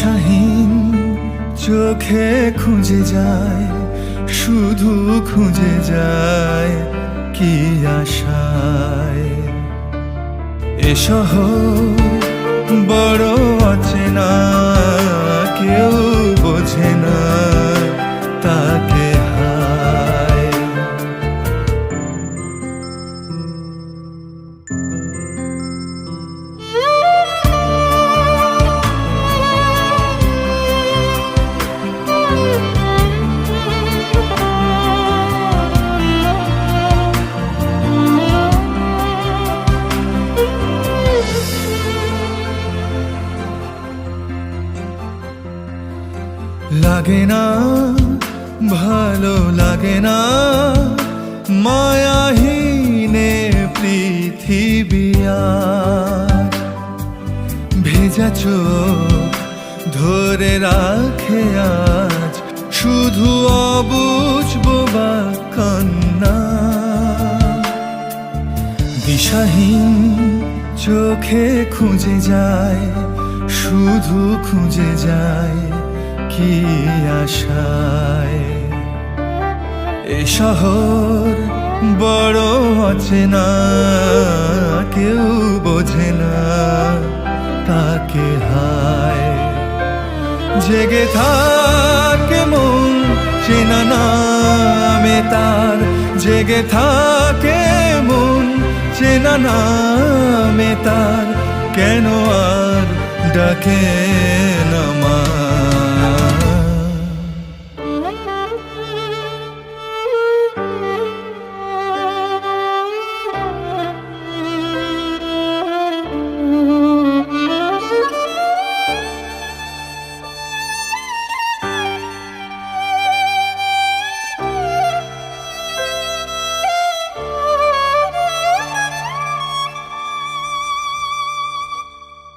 দিশাহীন চোখে খুঁজে যায়, শুধু খুঁজে যায় কি আশায়। এ শহর বড় অচেনা, কেউ বোঝে না তাকে হায়। লাগে না, ভালো লাগে না, মায়াহীনে পৃথিবী আজ। ভেজা চোখ ধরে রাখে আজ শুধু অবুঝ বোবা কান্না। দিশাহীন চোখে খুঁজে যায়, শুধু খুঁজে যায় কি আশায়। এ শহর বড় অচেনা, কেউ বোঝে না তাকে হায়। জেগে থাকে মন চেনা নামে তার, জেগে থাকে মন চেনা নামে তার, কেন আর ডাকে না মা।